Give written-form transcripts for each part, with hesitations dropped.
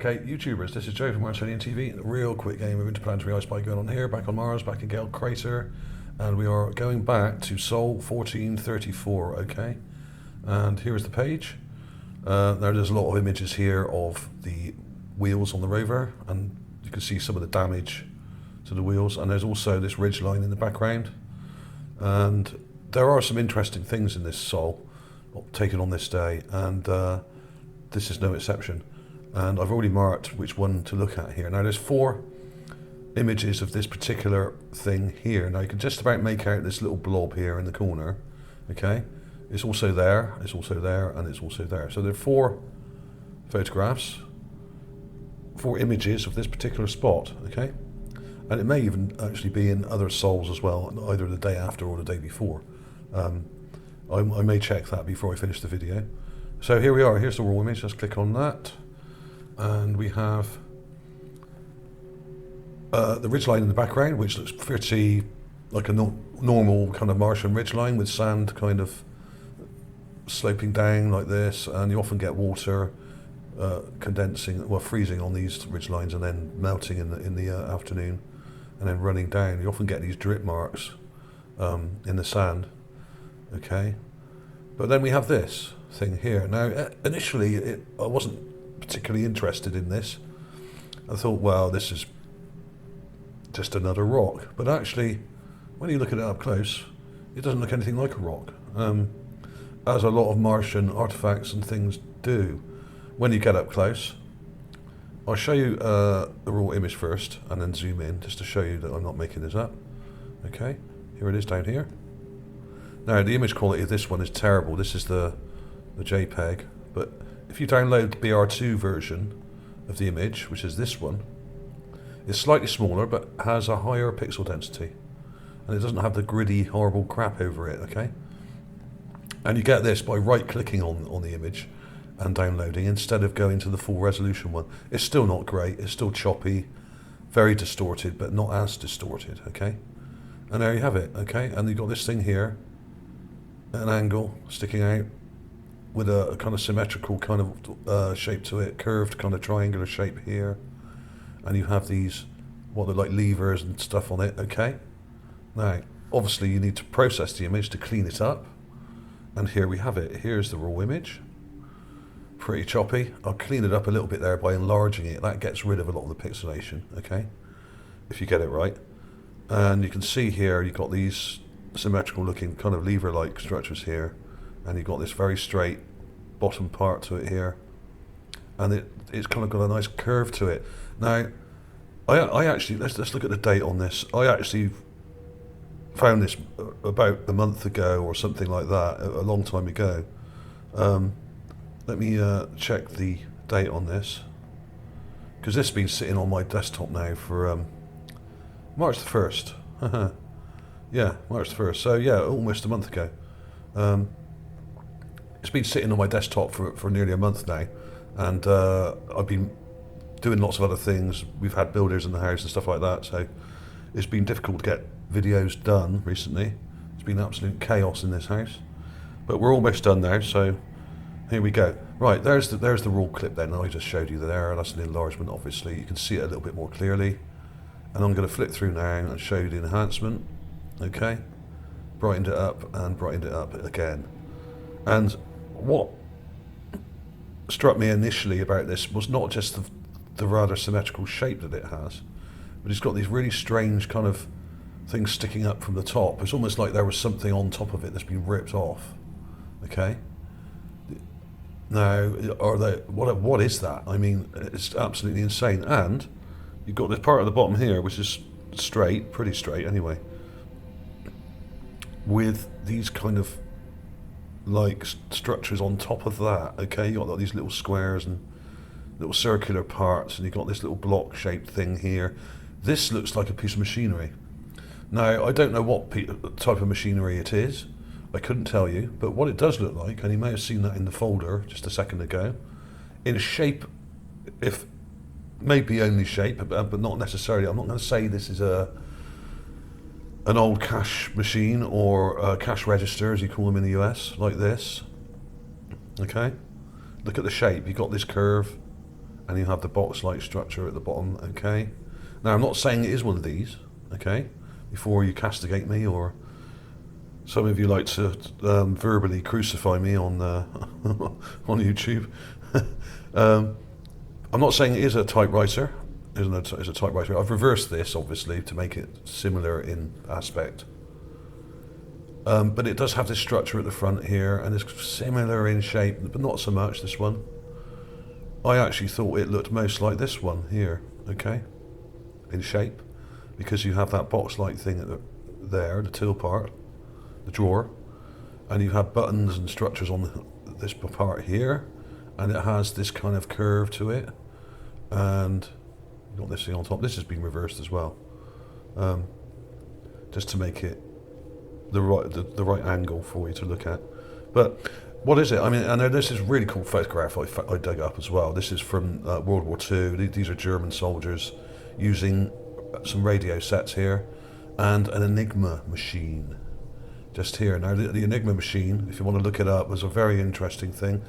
Okay, YouTubers, this is Joe from ArtAlienTV. A real quick game of interplanetary ice spy going on here, back on Mars, back in Gale Crater, and we are going back to Sol 1434, okay? And here is the page. Now there's a lot of images here of the wheels on the rover, and you can see some of the damage to the wheels, and there's also this ridge line in the background. And there are some interesting things in this Sol taken on this day, and this is no exception. And I've already marked which one to look at here. Now there's 4 images of this particular thing here. Now you can just about make out this little blob here in the corner, okay? It's also there, it's also there, and it's also there. So there are 4 photographs, 4 images of this particular spot, okay? And it may even actually be in other sols as well, either the day after or the day before. I may check that before I finish the video. So here we are, here's the raw image, let's click on that. And we have the ridgeline in the background, which looks pretty like a normal kind of Martian ridgeline with sand kind of sloping down like this, and you often get water condensing, well, freezing on these ridgelines and then melting in the afternoon and then running down. You often get these drip marks in the sand, okay? But then we have this thing here. Now, initially, I wasn't particularly interested in this. I thought, well, this is just another rock. But actually, when you look at it up close, it doesn't look anything like a rock, as a lot of Martian artifacts and things do. When you get up close, I'll show you the raw image first and then zoom in just to show you that I'm not making this up. Okay, here it is down here. Now, the image quality of this one is terrible. This is the JPEG, but if you download the BR2 version of the image, which is this one, it's slightly smaller but has a higher pixel density, and it doesn't have the gritty, horrible crap over it, okay? And you get this by right-clicking on the image and downloading instead of going to the full resolution one. It's still not great, it's still choppy, very distorted, but not as distorted, okay? And there you have it, okay? And you've got this thing here, at an angle, sticking out, with a kind of symmetrical kind of shape to it, curved kind of triangular shape here. And you have these, what look like levers and stuff on it, okay? Now, obviously you need to process the image to clean it up. And here we have it. Here's the raw image. Pretty choppy. I'll clean it up a little bit there by enlarging it. That gets rid of a lot of the pixelation, okay? If you get it right. And you can see here, you've got these symmetrical looking kind of lever-like structures here. And you've got this very straight bottom part to it here, and it's kind of got a nice curve to it. Now, I actually, let's look at the date on this. I actually found this about a month ago or something like that, a long time ago. Let me check the date on this, because this has been sitting on my desktop now for March the 1st. Yeah, March the 1st. So yeah, almost a month ago. It's been sitting on my desktop for nearly a month now, and I've been doing lots of other things. We've had builders in the house and stuff like that, so it's been difficult to get videos done recently. It's been absolute chaos in this house, but we're almost done now, so here we go. Right, there's the raw clip then. I just showed you there. That's an enlargement, obviously. You can see it a little bit more clearly, and I'm going to flip through now and show you the enhancement. Okay, brightened it up and brightened it up again. And what struck me initially about this was not just the rather symmetrical shape that it has, but it's got these really strange kind of things sticking up from the top. It's almost like there was something on top of it that's been ripped off. Okay. Now, what is that? I mean, it's absolutely insane. And you've got this part at the bottom here, which is straight, pretty straight anyway, with these kind of like structures on top of that, okay? You got like these little squares and little circular parts, and you've got this little block shaped thing here. This looks like a piece of machinery. Now, I don't know what type of machinery it is. I couldn't tell you, but what it does look like, and you may have seen that in the folder just a second ago, in shape, if maybe only shape, but not necessarily. I'm not going to say this is an old cash machine or a cash register, as you call them in the US, like this. Okay, look at the shape. You've got this curve and you have the box-like structure at the bottom, okay? Now, I'm not saying it is one of these, okay? Before you castigate me, or some of you like to verbally crucify me on on YouTube. I'm not saying it is a typewriter. It's a typewriter. I've reversed this, obviously, to make it similar in aspect. But it does have this structure at the front here, and it's similar in shape, but not so much this one. I actually thought it looked most like this one here, okay, in shape, because you have that box-like thing at the till part, the drawer, and you have buttons and structures on this part here, and it has this kind of curve to it, and you've got this thing on top. This has been reversed as well, just to make it the right angle for you to look at. But what is it? I mean, I know this is a really cool photograph I dug up as well. This is from World War II. These are German soldiers using some radio sets here and an Enigma machine just here. Now, the Enigma machine, if you want to look it up, was a very interesting thing.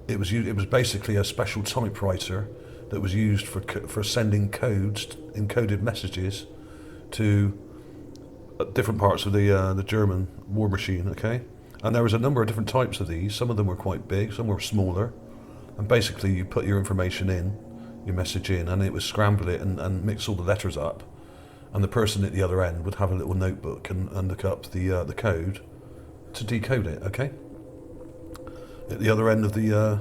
It was basically a special typewriter that was used for sending codes, encoded messages to different parts of the German war machine, okay? And there was a number of different types of these. Some of them were quite big, some were smaller. And basically you put your information in, your message in, and it would scramble it and mix all the letters up. And the person at the other end would have a little notebook and look up the code to decode it, okay? At the other end of the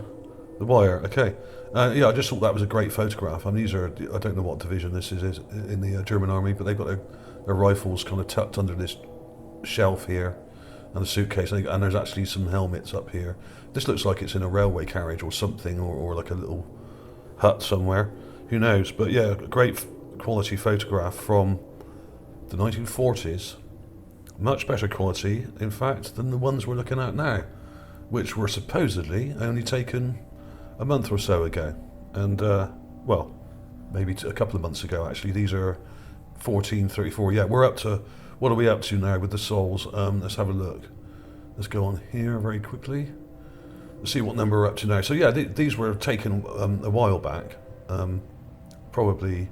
wire, okay? Yeah, I just thought that was a great photograph. I mean, these are, I don't know what division this is in the German army, but they've got their rifles kind of tucked under this shelf here, and a suitcase, and there's actually some helmets up here. This looks like it's in a railway carriage or something, or like a little hut somewhere. Who knows? But yeah, a great quality photograph from the 1940s. Much better quality, in fact, than the ones we're looking at now, which were supposedly only taken a month or so ago. And, well, maybe a couple of months ago, actually. These are 1434. Yeah, we're up to, what are we up to now with the sols? Let's have a look. Let's go on here very quickly. Let's see what number we're up to now. So yeah, these were taken a while back, probably,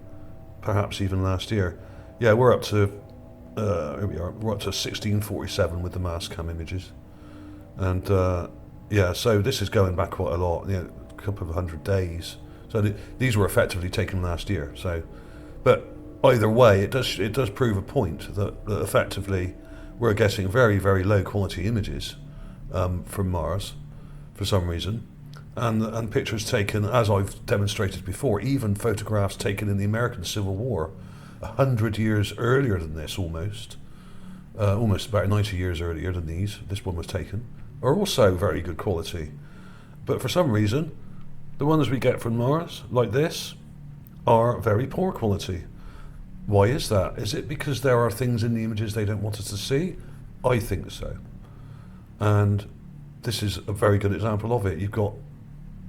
perhaps even last year. Yeah, we're up to, here we are, we're up to 1647 with the mass cam images. And yeah, so this is going back quite a lot, you know, a couple of 100 days. So these were effectively taken last year. So, but either way, it does prove a point that effectively we're getting very, very low quality images from Mars for some reason, and pictures taken, as I've demonstrated before, even photographs taken in the American Civil War 100 years earlier than this, almost about 90 years earlier than this one was taken, are also very good quality. But for some reason, the ones we get from Mars, like this, are very poor quality. Why is that? Is it because there are things in the images they don't want us to see? I think so. And this is a very good example of it. You've got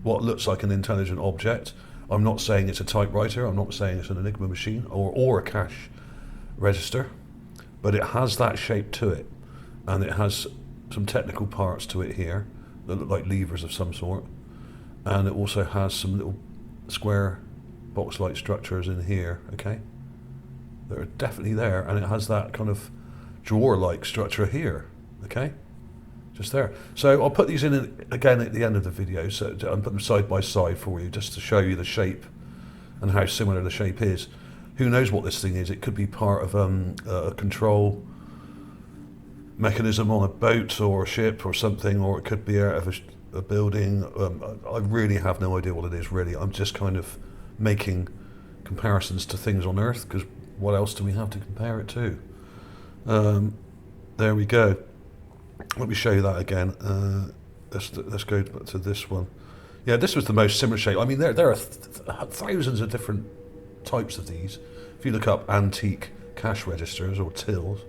what looks like an intelligent object. I'm not saying it's a typewriter, I'm not saying it's an Enigma machine or a cash register, but it has that shape to it, and it has some technical parts to it here that look like levers of some sort, and it also has some little square box-like structures in here, okay? They're definitely there, and it has that kind of drawer-like structure here, okay? Just there. So I'll put these in again at the end of the video, so I'll put them side by side for you, just to show you the shape and how similar the shape is. Who knows what this thing is? It could be part of a control mechanism on a boat or a ship or something, or it could be out of a building. I really have no idea what it is, really. I'm just kind of making comparisons to things on Earth, because what else do we have to compare it to? There we go. Let me show you that again. Let's go to this one. Yeah, this was the most similar shape. I mean, there are thousands of different types of these. If you look up antique cash registers or tills,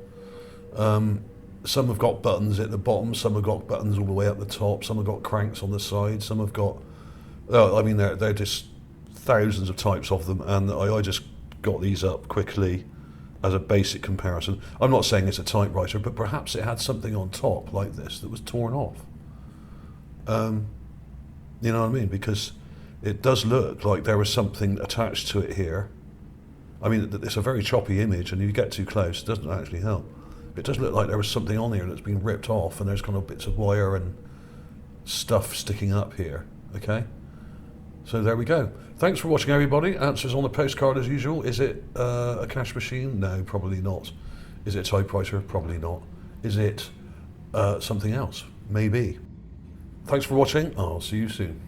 some have got buttons at the bottom, some have got buttons all the way up the top, some have got cranks on the side, some have got, I mean, they're just thousands of types of them, and I just got these up quickly as a basic comparison. I'm not saying it's a typewriter, but perhaps it had something on top like this that was torn off. You know what I mean? Because It does look like there was something attached to it here. I mean, it's a very choppy image, and if you get too close, it doesn't actually help. It does look like there was something on here that's been ripped off, and there's kind of bits of wire and stuff sticking up here, okay? So there we go. Thanks for watching, everybody. Answers on the postcard as usual. Is it a cash machine? No, probably not. Is it a typewriter? Probably not. Is it something else? Maybe. Thanks for watching. I'll see you soon.